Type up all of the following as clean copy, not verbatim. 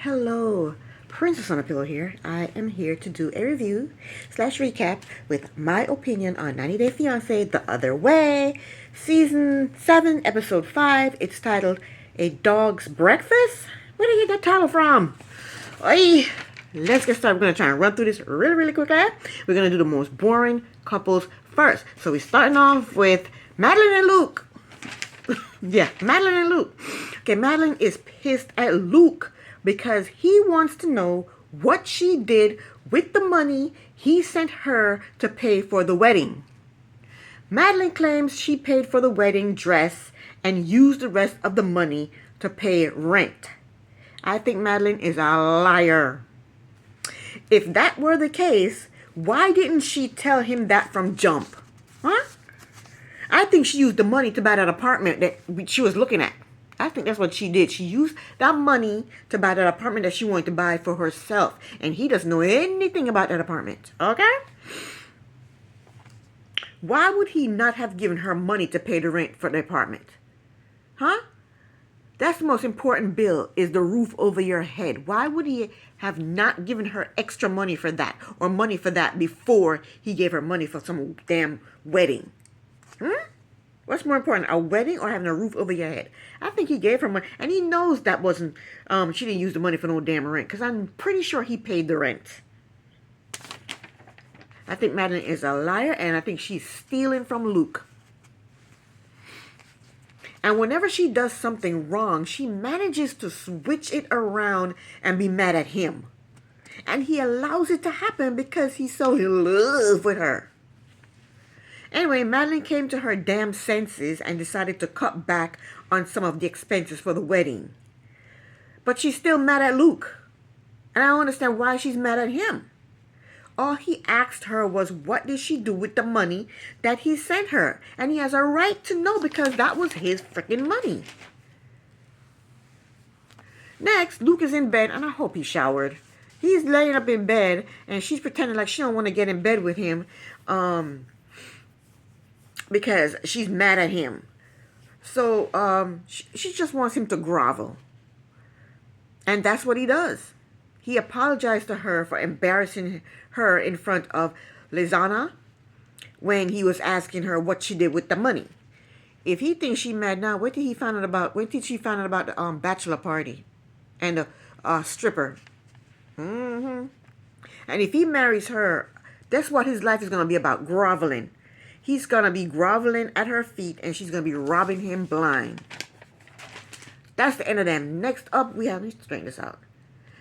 Hello, Princess on a Pillow here. I am here to do a review slash recap with my opinion on 90 Day Fiance The Other Way, Season 7, Episode 5. It's titled A Dog's Breakfast? Where did you get that title from? Oy! Let's get started. We're going to try and run through this really quickly. We're going to do the most boring couples first. So we're starting off with Madeline and Luke. Yeah, Madeline and Luke. Okay, Madeline is pissed at Luke because he wants to know what she did with the money he sent her to pay for the wedding. Madeline claims she paid for the wedding dress and used the rest of the money to pay rent. I think Madeline is a liar. If that were the case, why didn't she tell him that from jump? Huh? I think she used the money to buy that apartment that she was looking at. I think that's what she did. She used that money to buy that apartment that she wanted to buy for herself. And he doesn't know anything about that apartment. Okay? Why would he not have given her money to pay the rent for the apartment? Huh? That's the most important bill, is the roof over your head. Why would he have not given her extra money for that or money for that before he gave her money for some damn wedding? What's more important, a wedding or having a roof over your head? I think he gave her money, and he knows that wasn't, she didn't use the money for no damn rent, because I'm pretty sure he paid the rent. I think Madeline is a liar, and I think she's stealing from Luke. And whenever she does something wrong, she manages to switch it around and be mad at him. And he allows it to happen because he's so in love with her. Anyway, Madeline came to her damn senses and decided to cut back on some of the expenses for the wedding. But she's still mad at Luke. And I don't understand why she's mad at him. All he asked her was, what did she do with the money that he sent her? And he has a right to know because that was his freaking money. Next, Luke is in bed, and I hope he showered. He's laying up in bed, and she's pretending like she don't want to get in bed with him. Because she's mad at him. So she just wants him to grovel. And that's what he does. He apologized to her for embarrassing her in front of Lizana when he was asking her what she did with the money. If he thinks she's mad now, when did she find out about the bachelor party and the stripper? And if he marries her, that's what his life is going to be about, groveling. He's going to be groveling at her feet, and she's going to be robbing him blind. That's the end of them. Next up, we have... Let me straighten this out.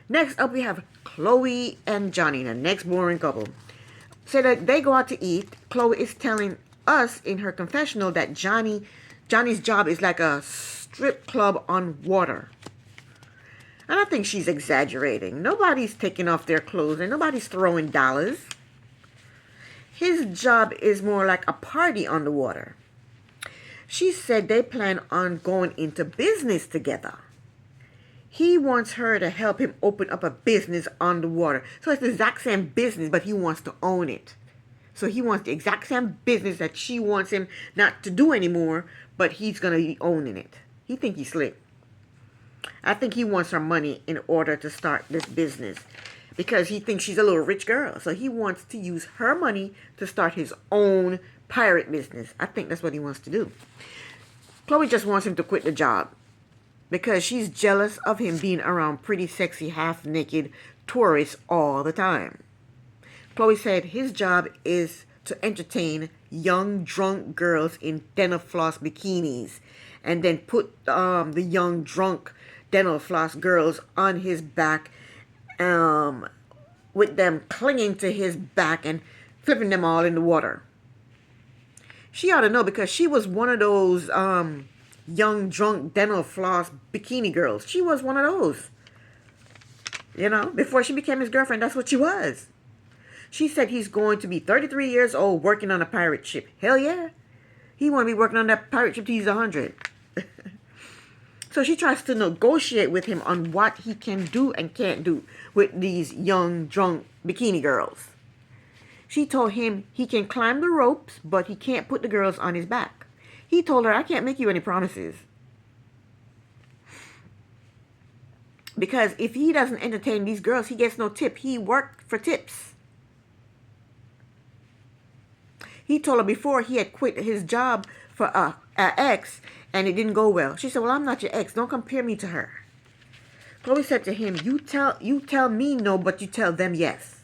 Next up, we have Chloe and Johnny, the next boring couple. So that they go out to eat. Chloe is telling us in her confessional that Johnny's job is like a strip club on water. And I think she's exaggerating. Nobody's taking off their clothes, and nobody's throwing dollars. His job is more like a party on the water. She said they plan on going into business together. He wants her to help him open up a business on the water. So it's the exact same business, but he wants to own it. So he wants the exact same business that she wants him not to do anymore, but he's going to be owning it. He thinks he's slick. I think he wants her money in order to start this business, because he thinks she's a little rich girl. So he wants to use her money to start his own pirate business. I think that's what he wants to do. Chloe just wants him to quit the job because she's jealous of him being around pretty sexy, half-naked tourists all the time. Chloe said his job is to entertain young, drunk girls in dental floss bikinis and then put the young, drunk dental floss girls on his back with them clinging to his back and flipping them all in the water. She ought to know, because she was one of those young, drunk, dental floss bikini girls. She was one of those. You know, before she became his girlfriend, that's what she was. She said he's going to be 33 years old working on a pirate ship. Hell yeah. He want to be working on that pirate ship till he's 100. So she tries to negotiate with him on what he can do and can't do with these young, drunk bikini girls. She told him he can climb the ropes, but he can't put the girls on his back. He told her, I can't make you any promises. Because if he doesn't entertain these girls, he gets no tip. He worked for tips. He told her before he had quit his job for a ex, and it didn't go well. She said, well, I'm not your ex. Don't compare me to her. Chloe said to him, you tell me no, but you tell them yes.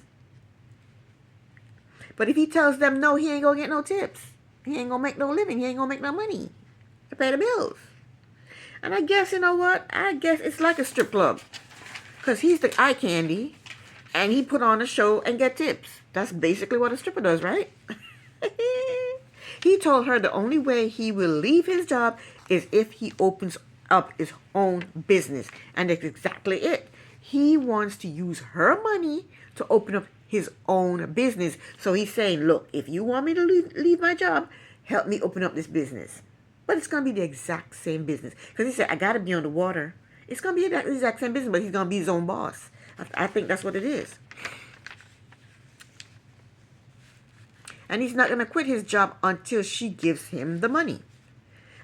But if he tells them no, he ain't going to get no tips. He ain't going to make no living. He ain't going to make no money to pay the bills. And I guess, you know what? I guess it's like a strip club. Because he's the eye candy, and he put on a show and get tips. That's basically what a stripper does, right? He told her the only way he will leave his job is if he opens up his own business. And that's exactly it. He wants to use her money to open up his own business. So he's saying, look, if you want me to leave my job, help me open up this business. But it's going to be the exact same business. Because he said, I got to be on the water. It's going to be the exact same business, but he's going to be his own boss. I think that's what it is. And he's not going to quit his job until she gives him the money.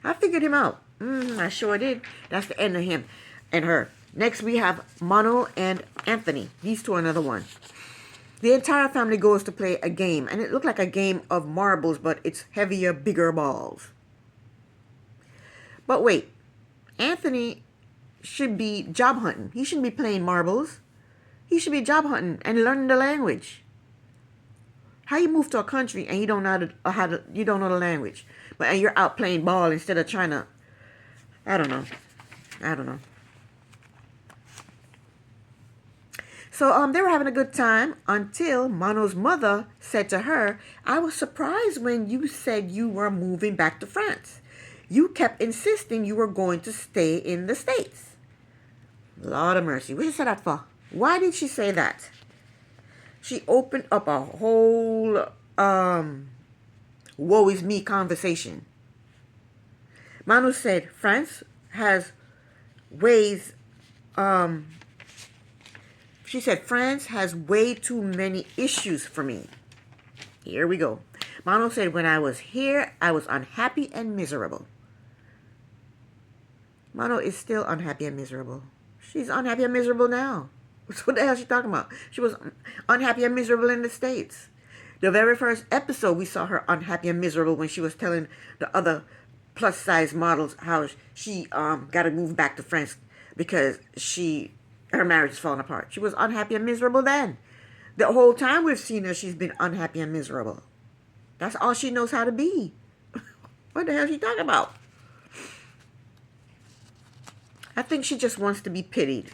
I figured him out. I sure did. That's the end of him and her. Next, we have Mano and Anthony. These two are another one. The entire family goes to play a game. And it looked like a game of marbles, but it's heavier, bigger balls. But wait. Anthony should be job hunting. He shouldn't be playing marbles. He should be job hunting and learning the language. How you move to a country and you don't know you don't know the language, and you're out playing ball instead of trying to, I don't know. So they were having a good time until Mano's mother said to her, I was surprised when you said you were moving back to France. You kept insisting you were going to stay in the States. Lord of mercy. What did she say that for? Why did she say that? She opened up a whole woe is me conversation. Manu said, France has ways, she said, France has way too many issues for me. Here we go. Manu said, when I was here, I was unhappy and miserable. Manu is still unhappy and miserable. She's unhappy and miserable now. What the hell is she talking about? She was unhappy and miserable in the States. The very first episode, we saw her unhappy and miserable when she was telling the other plus-size models how she got to move back to France because her marriage is falling apart. She was unhappy and miserable then. The whole time we've seen her, she's been unhappy and miserable. That's all she knows how to be. What the hell is she talking about? I think she just wants to be pitied.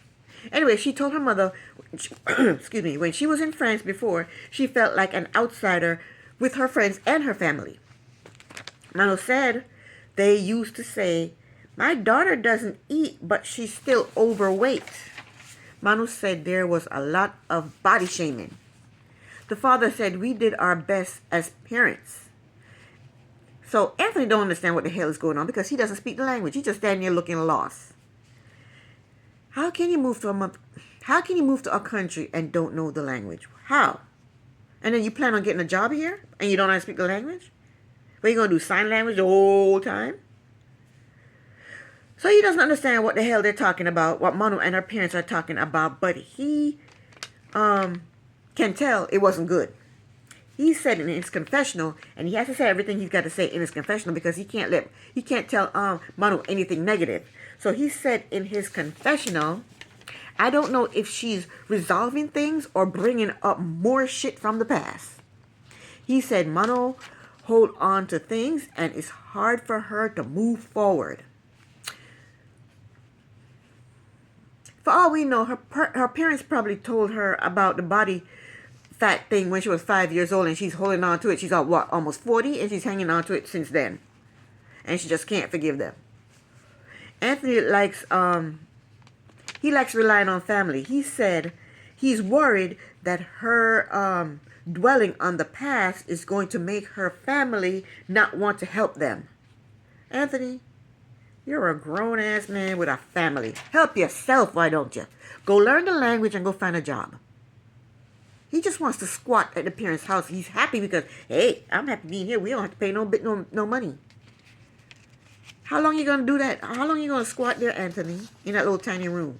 Anyway, she told her mother, excuse me, when she was in France before, she felt like an outsider with her friends and her family. Mano said they used to say, my daughter doesn't eat, but she's still overweight. Manu said there was a lot of body shaming. The father said we did our best as parents. So Anthony don't understand what the hell is going on because he doesn't speak the language. He's just standing there looking lost. How can you move to a country and don't know the language? How? And then you plan on getting a job here and you don't know how to speak the language? What, you going to do sign language the whole time? So he doesn't understand what the hell they're talking about, what Manu and her parents are talking about, but he can tell it wasn't good. He said in his confessional, and he has to say everything he's got to say in his confessional because he can't tell Manu anything negative. So he said in his confessional, I don't know if she's resolving things or bringing up more shit from the past. He said Manu hold on to things and it's hard for her to move forward. For all we know, her parents probably told her about the body fat thing when she was 5 years old and she's holding on to it. She's almost 40 and she's hanging on to it since then. And she just can't forgive them. Anthony likes relying on family. He said he's worried that her dwelling on the past is going to make her family not want to help them. Anthony, you're a grown-ass man with a family. Help yourself, why don't you? Go learn the language and go find a job. He just wants to squat at the parents' house. He's happy because, hey, I'm happy being here. We don't have to pay no money. How long you going to do that? How long you going to squat there, Anthony, in that little tiny room?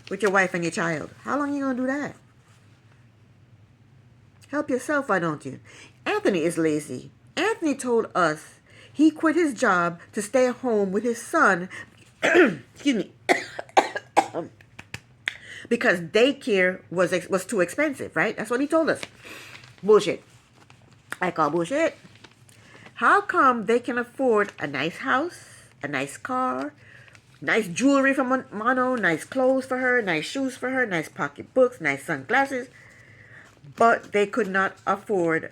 with your wife and your child. How long are you going to do that? Help yourself, why don't you? Anthony is lazy. Anthony told us he quit his job to stay home with his son, excuse me, because daycare was too expensive, right? That's what he told us. Bullshit. I call bullshit. How come they can afford a nice house, a nice car, nice jewelry from Mono, nice clothes for her, nice shoes for her, nice pocketbooks, nice sunglasses, but they could not afford...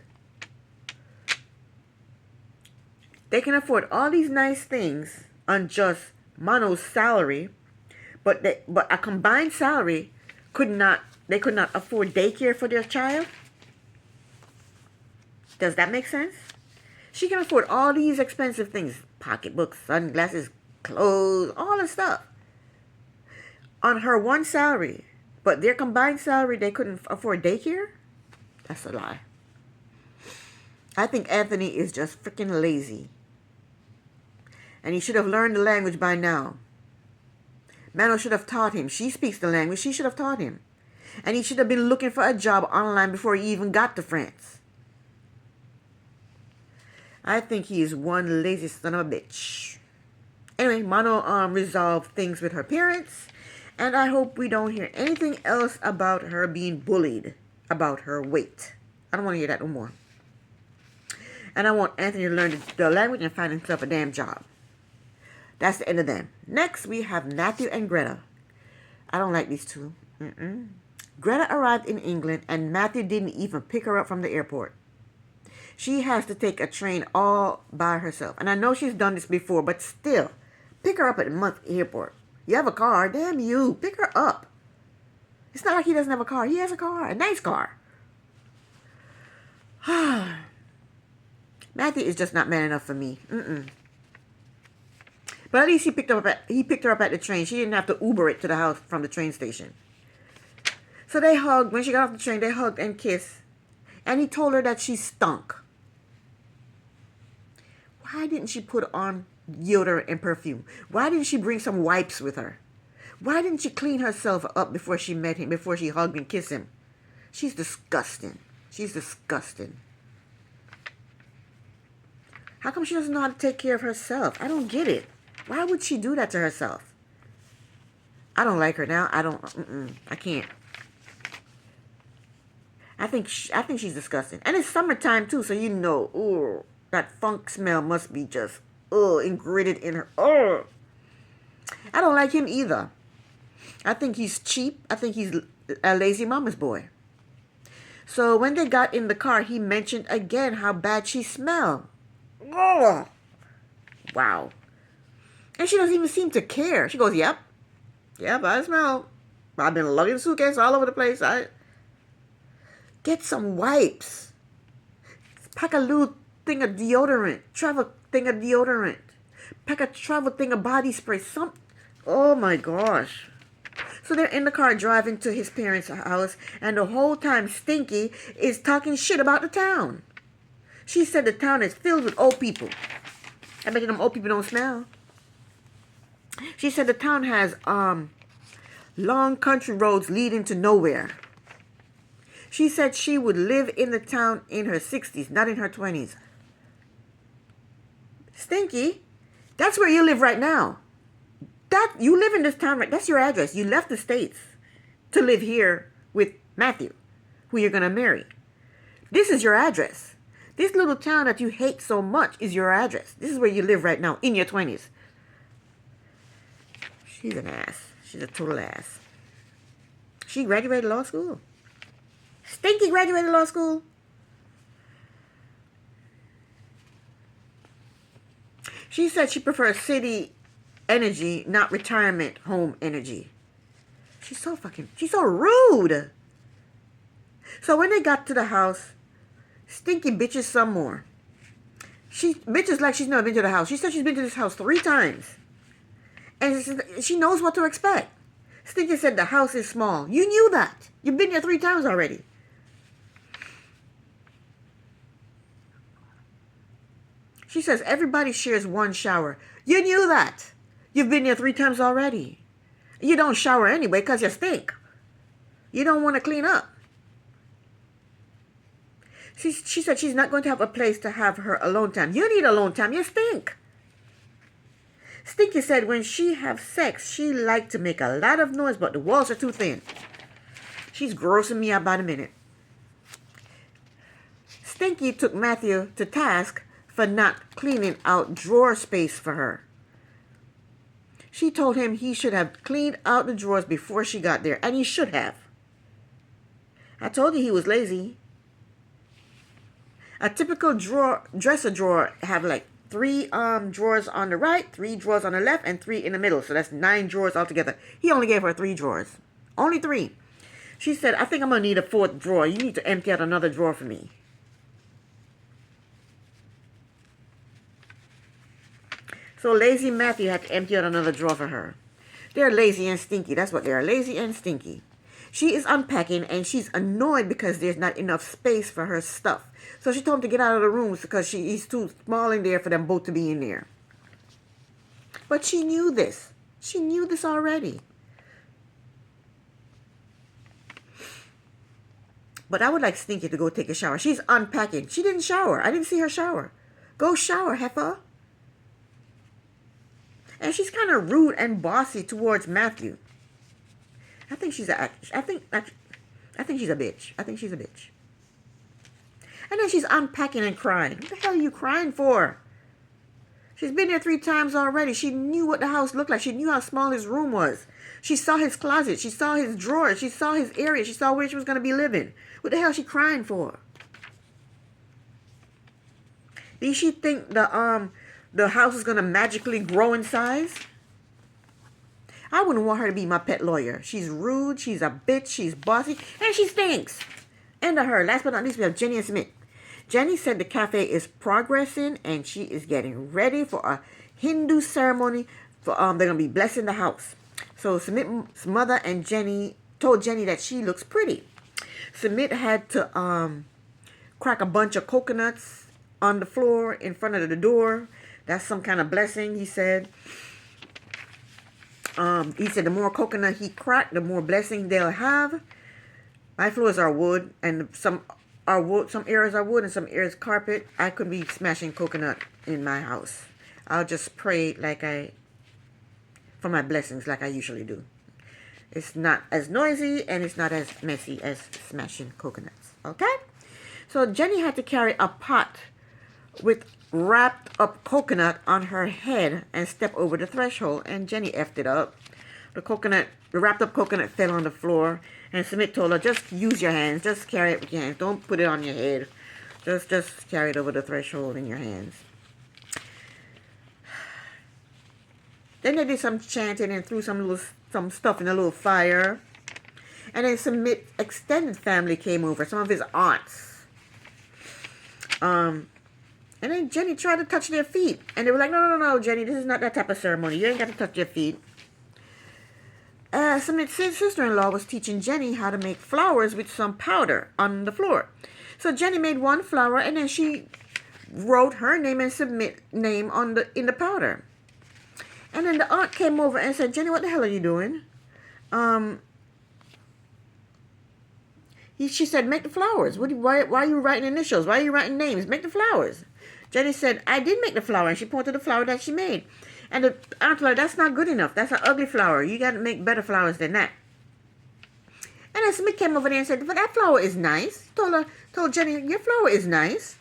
They can afford all these nice things on just Mono's salary, but a combined salary could not afford daycare for their child? Does that make sense? She can afford all these expensive things, pocketbooks, sunglasses, clothes, all the stuff, on her one salary, but their combined salary, they couldn't afford daycare? That's a lie. I think Anthony is just freaking lazy. And he should have learned the language by now. Mano should have taught him. She speaks the language. She should have taught him. And he should have been looking for a job online before he even got to France. I think he is one lazy son of a bitch. Anyway, Mano resolved things with her parents. And I hope we don't hear anything else about her being bullied about her weight. I don't want to hear that no more. And I want Anthony to learn the language and find himself a damn job. That's the end of them. Next, we have Matthew and Greta. I don't like these two. Greta arrived in England, and Matthew didn't even pick her up from the airport. She has to take a train all by herself. And I know she's done this before, but still, pick her up at the airport. You have a car, damn you, pick her up. It's not like he doesn't have a car. He has a car, a nice car. Matthew is just not man enough for me. But at least he picked her up at the train. She didn't have to Uber it to the house from the train station. So they hugged. When she got off the train, they hugged and kissed. And he told her that she stunk. Why didn't she put on deodorant and perfume? Why didn't she bring some wipes with her? Why didn't she clean herself up before she met him, before she hugged and kissed him? She's disgusting. She's disgusting. How come she doesn't know how to take care of herself? I don't get it. Why would she do that to herself? I don't like her now. I can't. I think she's disgusting. And it's summertime too, so you know, ooh, that funk smell must be just, ingrided in her. I don't like him either. I think he's cheap. I think he's a lazy mama's boy. So when they got in the car, he mentioned again how bad she smelled. Oh, wow. And she doesn't even seem to care. She goes, yep, I smell. I've been lugging suitcases all over the place. Get some wipes. Pack a little thing of deodorant. Travel thing of deodorant. Pack a travel thing of body spray. Oh my gosh. So they're in the car driving to his parents' house, and the whole time Stinky is talking shit about the town. She said the town is filled with old people. I bet you them old people don't smell. She said the town has long country roads leading to nowhere. She said she would live in the town in her 60s, not in her 20s. Stinky, that's where you live right now. You live in this town, right? That's your address. You left the States to live here with Matthew, who you're going to marry. This is your address. This little town that you hate so much is your address. This is where you live right now, in your 20s. She's an ass. She's a total ass. She graduated law school. Stinky graduated law school. She said she prefers city energy, not retirement home energy. She's so rude. So when they got to the house, Stinky bitches some more. She bitches like she's never been to the house. She said she's been to this house 3 times. And she knows what to expect. Stinky said the house is small. You knew that. You've been there 3 times already. She says everybody shares one shower. You knew that. You've been there 3 times already. You don't shower anyway because you stink. You don't want to clean up. She said she's not going to have a place to have her alone time. You need alone time. You stink. Stinky said when she have sex, she like to make a lot of noise, but the walls are too thin. She's grossing me out by the minute. Stinky took Matthew to task for not cleaning out drawer space for her. She told him he should have cleaned out the drawers before she got there, and he should have. I told you he was lazy. A typical dresser drawer have like 3 drawers on the right, 3 drawers on the left, and 3 in the middle. So that's 9 drawers altogether. He only gave her 3 drawers. Only 3. She said, I think I'm going to need a 4th drawer. You need to empty out another drawer for me. So lazy Matthew had to empty out another drawer for her. They're lazy and stinky. That's what they are. Lazy and stinky. She is unpacking and she's annoyed because there's not enough space for her stuff. So she told him to get out of the rooms because he's too small in there for them both to be in there. But she knew this. She knew this already. But I would like Stinky to go take a shower. She's unpacking. She didn't shower. I didn't see her shower. Go shower, heifer. And she's kind of rude and bossy towards Matthew. I think she's a she's a bitch. I think she's a bitch. And then she's unpacking and crying. What the hell are you crying for? She's been there 3 times already. She knew what the house looked like. She knew how small his room was. She saw his closet. She saw his drawers. She saw his area. She saw where she was going to be living. What the hell is she crying for? Did she think the house is going to magically grow in size? I wouldn't want her to be my pet lawyer. She's rude, she's a bitch, she's bossy, and she stinks. And to her, last but not least, we have Jenny and Smith. Jenny said the cafe is progressing and she is getting ready for a Hindu ceremony. For they're going to be blessing the house. So Smith's mother and Jenny told Jenny that she looks pretty. Smith had to crack a bunch of coconuts on the floor in front of the door. That's some kind of blessing, he said. He said the more coconut he cracked, the more blessing they'll have. My floors are wood, and some are wood. Some areas are wood, and some areas carpet. I could be smashing coconut in my house. I'll just pray for my blessings like I usually do. It's not as noisy, and it's not as messy as smashing coconuts. Okay? So Jenny had to carry a pot with wrapped up coconut on her head and step over the threshold, and Jenny effed it up. The wrapped up coconut fell on the floor, and Smith told her, just use your hands, just carry it with your hands, don't put it on your head, just carry it over the threshold in your hands. Then they did some chanting and threw some stuff in a little fire, and then Smith's extended family came over, some of his aunts. And then Jenny tried to touch their feet. And they were like, no, Jenny, this is not that type of ceremony. You ain't got to touch your feet. Smith's sister-in-law was teaching Jenny how to make flowers with some powder on the floor. So Jenny made one flower, and then she wrote her name and Smith's name in the powder. And then the aunt came over and said, Jenny, what the hell are you doing? She said, make the flowers. Why are you writing initials? Why are you writing names? Make the flowers. Jenny said, I did make the flower. And she pointed to the flower that she made. And the aunt was like, that's not good enough. That's an ugly flower. You got to make better flowers than that. And then Smith came over there and said, but that flower is nice. Told Jenny, your flower is nice.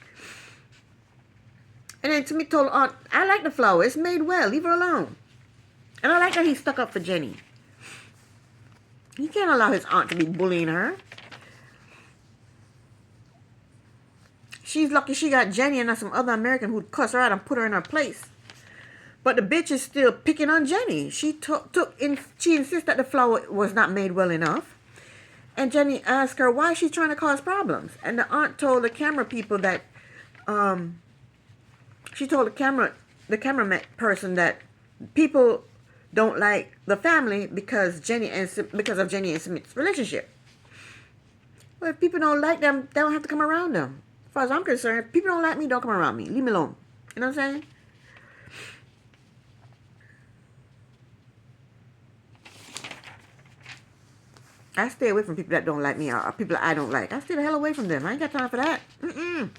And then Smith told aunt, I like the flower. It's made well. Leave her alone. And I like that he stuck up for Jenny. He can't allow his aunt to be bullying her. She's lucky she got Jenny and not some other American who'd cuss her out and put her in her place. But the bitch is still picking on Jenny. She insists that the flower was not made well enough. And Jenny asked her why she's trying to cause problems. And the aunt told the camera people that, she told the camera person that people don't like the family because of Jenny and Smith's relationship. Well, if people don't like them, they don't have to come around them. As far as I'm concerned, people don't like me, don't come around me. Leave me alone. You know what I'm saying? I stay away from people that don't like me or people that I don't like. I stay the hell away from them. I ain't got time for that. Mm-mm.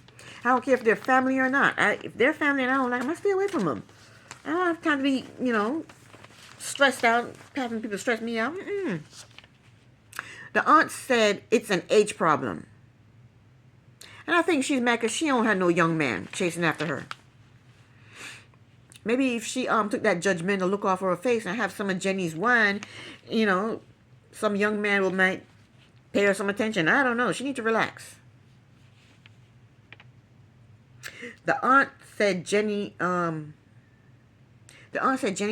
I don't care if they're family or not. If they're family and I don't like them, I stay away from them. I don't have time to be, stressed out, having people stress me out. Mm-mm. The aunt said it's an age problem. And I think she's mad because she don't have no young man chasing after her. Maybe if she took that judgmental look off her face and have some of Jenny's wine, some young man might pay her some attention. I don't know. She needs to relax. The aunt said Jenny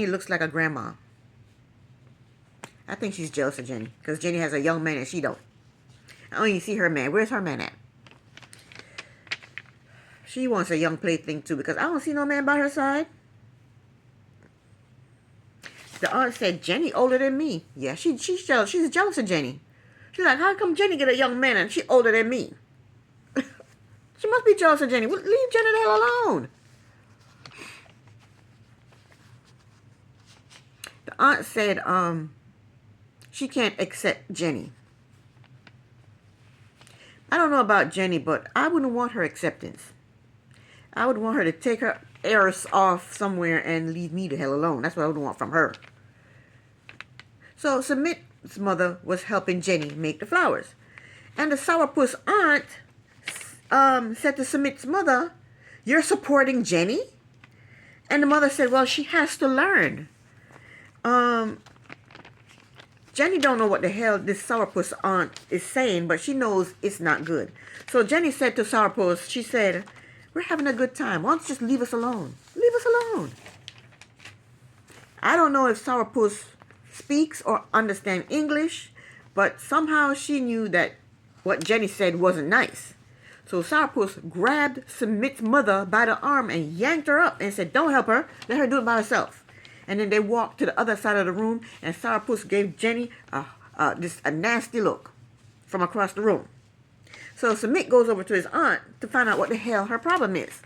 looks like a grandma. I think she's jealous of Jenny because Jenny has a young man and she don't. I don't even see her man. Where's her man at? She wants a young plaything too because I don't see no man by her side. The aunt said Jenny older than me. Yeah, she's jealous. She's jealous of Jenny. She's like, how come Jenny get a young man and she older than me? She must be jealous of Jenny. Well, leave Jenny the hell alone. The aunt said she can't accept Jenny. I don't know about Jenny, but I wouldn't want her acceptance. I would want her to take her heirs off somewhere and leave me the hell alone. That's what I would want from her. So Submit's mother was helping Jenny make the flowers. And the sourpuss aunt said to Submit's mother, you're supporting Jenny? And the mother said, well, she has to learn. Jenny don't know what the hell this sourpuss aunt is saying, but she knows it's not good. So Jenny said to sourpuss, she said, we're having a good time. Why don't you just leave us alone? Leave us alone. I don't know if sourpuss speaks or understand English, but somehow she knew that what Jenny said wasn't nice. So sourpuss grabbed Submit's mother by the arm and yanked her up and said, don't help her. Let her do it by herself. And then they walked to the other side of the room and sourpuss gave Jenny a nasty look from across the room. So Submit goes over to his aunt to find out what the hell her problem is.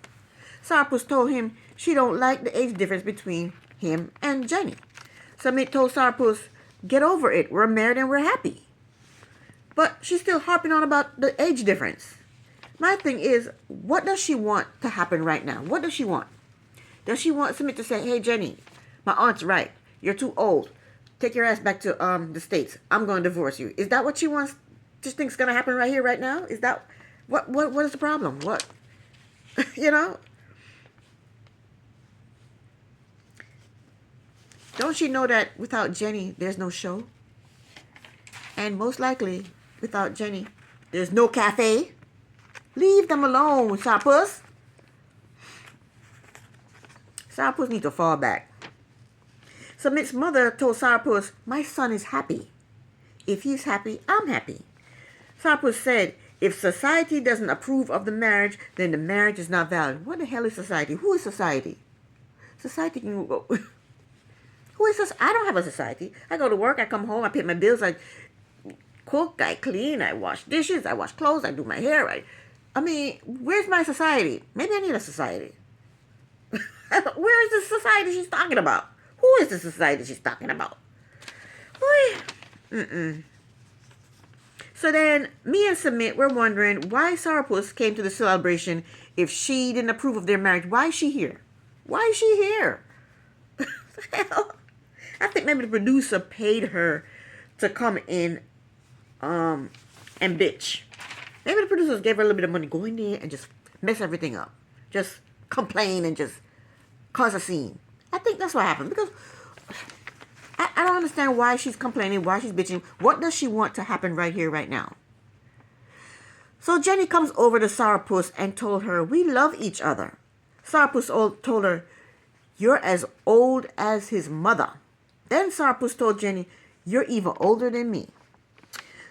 Sourpuss told him she don't like the age difference between him and Jenny. Submit told sourpuss, get over it. We're married and we're happy. But she's still harping on about the age difference. My thing is, what does she want to happen right now? What does she want? Does she want Submit to say, hey, Jenny, my aunt's right. You're too old. Take your ass back to the States. I'm going to divorce you. Is that what she wants? Just thinks going to happen right here, right now? Is that what is the problem? What? Don't she know that without Jenny, there's no show? And most likely, without Jenny, there's no cafe. Leave them alone, sourpuss. Sourpuss needs to fall back. Submit's mother told sourpuss, my son is happy. If he's happy, I'm happy. Sourpuss said, if society doesn't approve of the marriage, then the marriage is not valid. What the hell is society? Who is society? Society can go. Who is this? I don't have a society. I go to work, I come home, I pay my bills, I cook, I clean, I wash dishes, I wash clothes, I do my hair. I mean, where's my society? Maybe I need a society. Where is the society she's talking about? Who is the society she's talking about? So then, me and Submit were wondering why sourpuss came to the celebration if she didn't approve of their marriage. Why is she here? Why is she here? I think maybe the producer paid her to come in and bitch. Maybe the producers gave her a little bit of money. Go in there and just mess everything up. Just complain and just cause a scene. I think that's what happened. Because I don't understand why she's complaining, why she's bitching. What does she want to happen right here, right now? So Jenny comes over to sourpuss and told her, we love each other. Sourpuss told her, you're as old as his mother. Then sourpuss told Jenny, you're even older than me.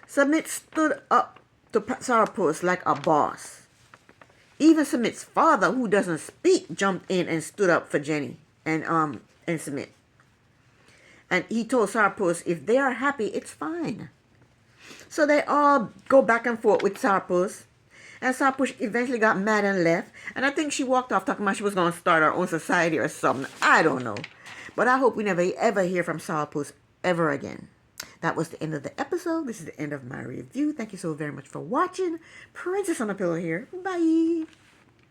Submit stood up to sourpuss like a boss. Even Submit's father, who doesn't speak, jumped in and stood up for Jenny and Submit. And he told sourpuss, if they are happy, it's fine. So they all go back and forth with sourpuss. And sourpuss eventually got mad and left. And I think she walked off talking about she was going to start her own society or something. I don't know. But I hope we never ever hear from sourpuss ever again. That was the end of the episode. This is the end of my review. Thank you so very much for watching. Princess on a Pillow here. Bye.